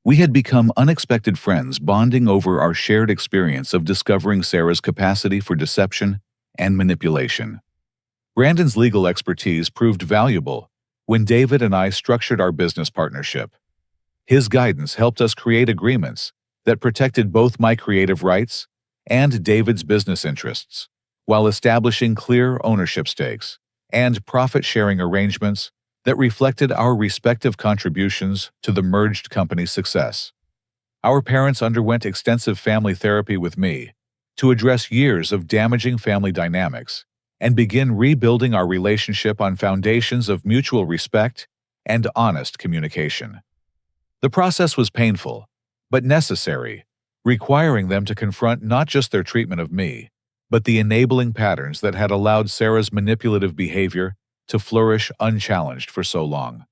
We had become unexpected friends, bonding over our shared experience of discovering Sarah's capacity for deception and manipulation. Brandon's legal expertise proved valuable when David and I structured our business partnership. His guidance helped us create agreements that protected both my creative rights and David's business interests, while establishing clear ownership stakes and profit-sharing arrangements that reflected our respective contributions to the merged company's success. Our parents underwent extensive family therapy with me to address years of damaging family dynamics and begin rebuilding our relationship on foundations of mutual respect and honest communication. The process was painful, but necessary, requiring them to confront not just their treatment of me, but the enabling patterns that had allowed Sarah's manipulative behavior to flourish unchallenged for so long.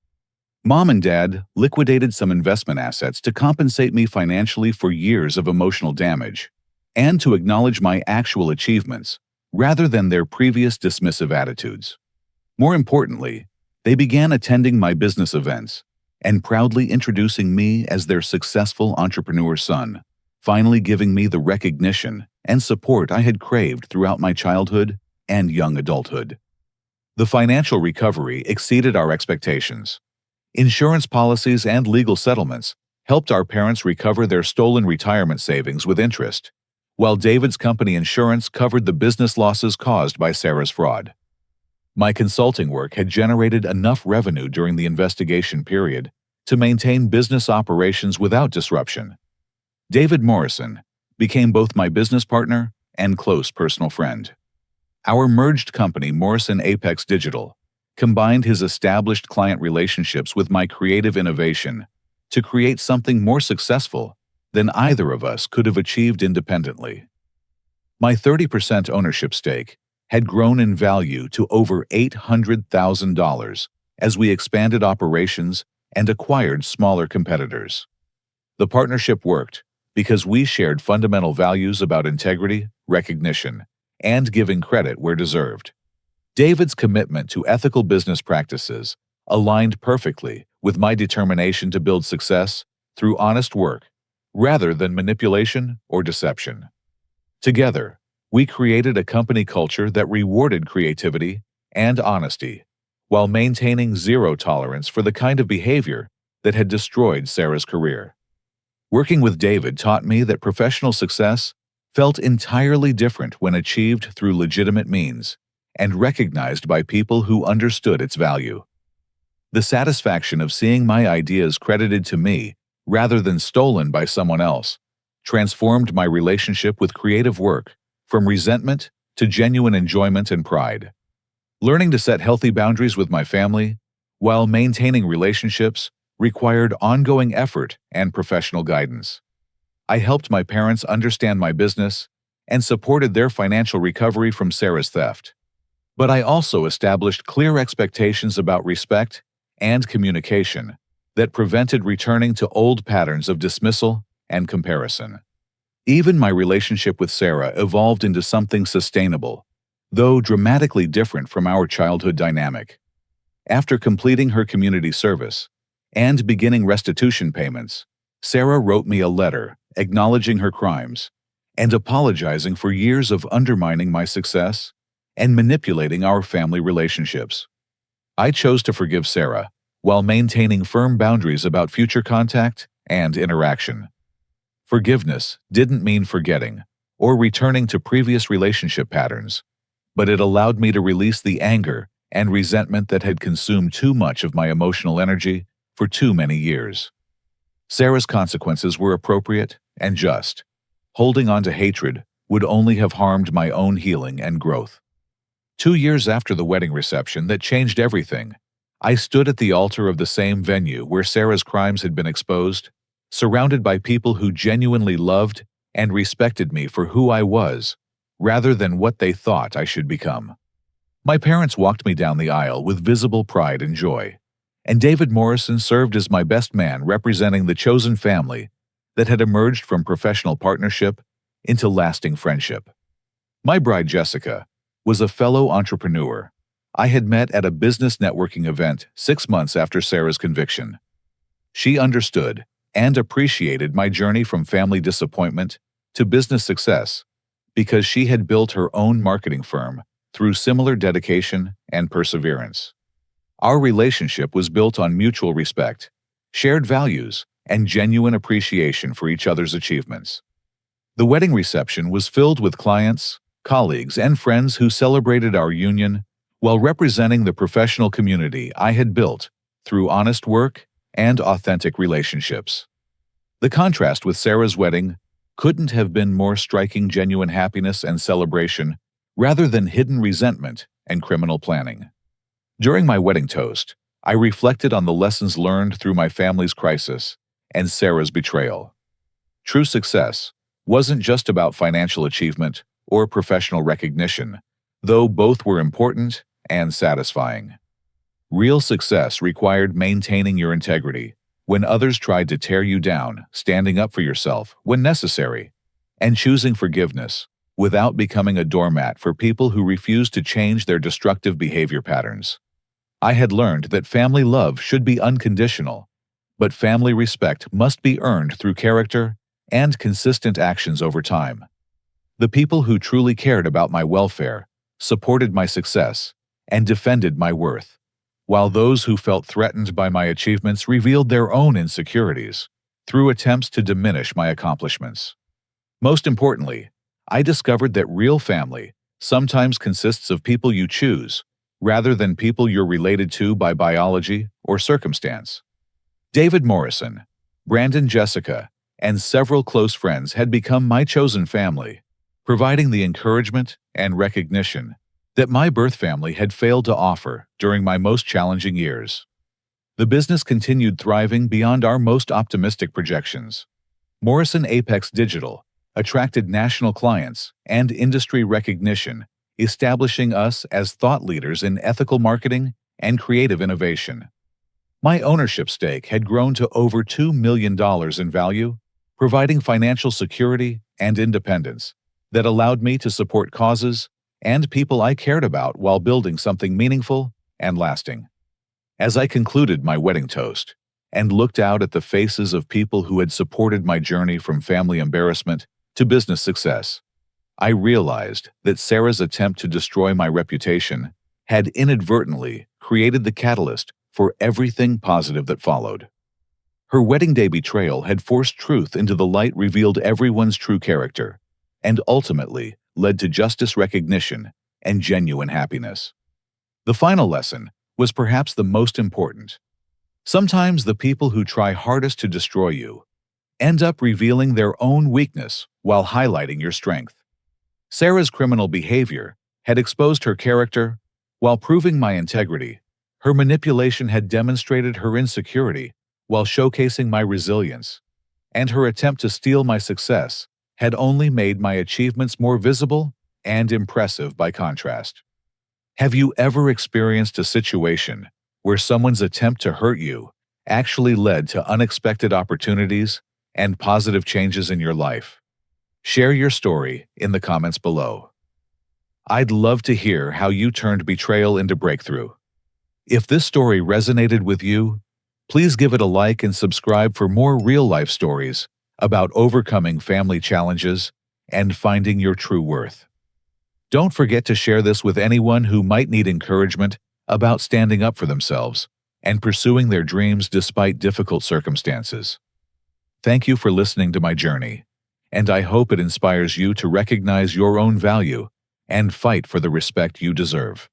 Mom and Dad liquidated some investment assets to compensate me financially for years of emotional damage and to acknowledge my actual achievements rather than their previous dismissive attitudes. More importantly, they began attending my business events and proudly introducing me as their successful entrepreneur son, finally giving me the recognition and support I had craved throughout my childhood and young adulthood. The financial recovery exceeded our expectations. Insurance policies and legal settlements helped our parents recover their stolen retirement savings with interest, while David's company insurance covered the business losses caused by Sarah's fraud. My consulting work had generated enough revenue during the investigation period to maintain business operations without disruption. David Morrison became both my business partner and close personal friend. Our merged company, Morrison Apex Digital, combined his established client relationships with my creative innovation to create something more successful than either of us could have achieved independently. My 30% ownership stake had grown in value to over $800,000 as we expanded operations and acquired smaller competitors. The partnership worked because we shared fundamental values about integrity, recognition, and giving credit where deserved. David's commitment to ethical business practices aligned perfectly with my determination to build success through honest work rather than manipulation or deception. Together, we created a company culture that rewarded creativity and honesty while maintaining zero tolerance for the kind of behavior that had destroyed Sarah's career. Working with David taught me that professional success felt entirely different when achieved through legitimate means and recognized by people who understood its value. The satisfaction of seeing my ideas credited to me rather than stolen by someone else transformed my relationship with creative work from resentment to genuine enjoyment and pride. Learning to set healthy boundaries with my family while maintaining relationships required ongoing effort and professional guidance. I helped my parents understand my business and supported their financial recovery from Sarah's theft. But I also established clear expectations about respect and communication that prevented returning to old patterns of dismissal and comparison. Even my relationship with Sarah evolved into something sustainable, though dramatically different from our childhood dynamic. After completing her community service and beginning restitution payments, Sarah wrote me a letter acknowledging her crimes and apologizing for years of undermining my success and manipulating our family relationships. I chose to forgive Sarah while maintaining firm boundaries about future contact and interaction. Forgiveness didn't mean forgetting or returning to previous relationship patterns, but it allowed me to release the anger and resentment that had consumed too much of my emotional energy for too many years. Sarah's consequences were appropriate and just. Holding on to hatred would only have harmed my own healing and growth. 2 years after the wedding reception that changed everything, I stood at the altar of the same venue where Sarah's crimes had been exposed, surrounded by people who genuinely loved and respected me for who I was, rather than what they thought I should become. My parents walked me down the aisle with visible pride and joy, and David Morrison served as my best man representing the chosen family that had emerged from professional partnership into lasting friendship. My bride, Jessica, was a fellow entrepreneur I had met at a business networking event 6 months after Sarah's conviction. She understood and appreciated my journey from family disappointment to business success because she had built her own marketing firm through similar dedication and perseverance. Our relationship was built on mutual respect, shared values, and genuine appreciation for each other's achievements. The wedding reception was filled with clients, colleagues, and friends who celebrated our union while representing the professional community I had built through honest work and authentic relationships. The contrast with Sarah's wedding couldn't have been more striking: genuine happiness and celebration rather than hidden resentment and criminal planning. During my wedding toast, I reflected on the lessons learned through my family's crisis and Sarah's betrayal. True success wasn't just about financial achievement or professional recognition, though both were important and satisfying. Real success required maintaining your integrity when others tried to tear you down, standing up for yourself when necessary, and choosing forgiveness without becoming a doormat for people who refused to change their destructive behavior patterns. I had learned that family love should be unconditional, but family respect must be earned through character and consistent actions over time. The people who truly cared about my welfare supported my success and defended my worth, while those who felt threatened by my achievements revealed their own insecurities through attempts to diminish my accomplishments. Most importantly, I discovered that real family sometimes consists of people you choose rather than people you're related to by biology or circumstance. David Morrison, Brandon Jessica, and several close friends had become my chosen family, providing the encouragement and recognition that my birth family had failed to offer during my most challenging years. The business continued thriving beyond our most optimistic projections. Morrison Apex Digital attracted national clients and industry recognition, establishing us as thought leaders in ethical marketing and creative innovation. My ownership stake had grown to over $2 million in value, providing financial security and independence that allowed me to support causes and people I cared about while building something meaningful and lasting. As I concluded my wedding toast and looked out at the faces of people who had supported my journey from family embarrassment to business success, I realized that Sarah's attempt to destroy my reputation had inadvertently created the catalyst for everything positive that followed. Her wedding day betrayal had forced truth into the light, revealed everyone's true character, and ultimately led to justice, recognition, and genuine happiness. The final lesson was perhaps the most important. Sometimes the people who try hardest to destroy you end up revealing their own weakness while highlighting your strength. Sarah's criminal behavior had exposed her character, while proving my integrity. Her manipulation had demonstrated her insecurity while showcasing my resilience, and her attempt to steal my success had only made my achievements more visible and impressive by contrast. Have you ever experienced a situation where someone's attempt to hurt you actually led to unexpected opportunities and positive changes in your life? Share your story in the comments below. I'd love to hear how you turned betrayal into breakthrough. If this story resonated with you, please give it a like and subscribe for more real-life stories about overcoming family challenges and finding your true worth. Don't forget to share this with anyone who might need encouragement about standing up for themselves and pursuing their dreams despite difficult circumstances. Thank you for listening to my journey, and I hope it inspires you to recognize your own value and fight for the respect you deserve.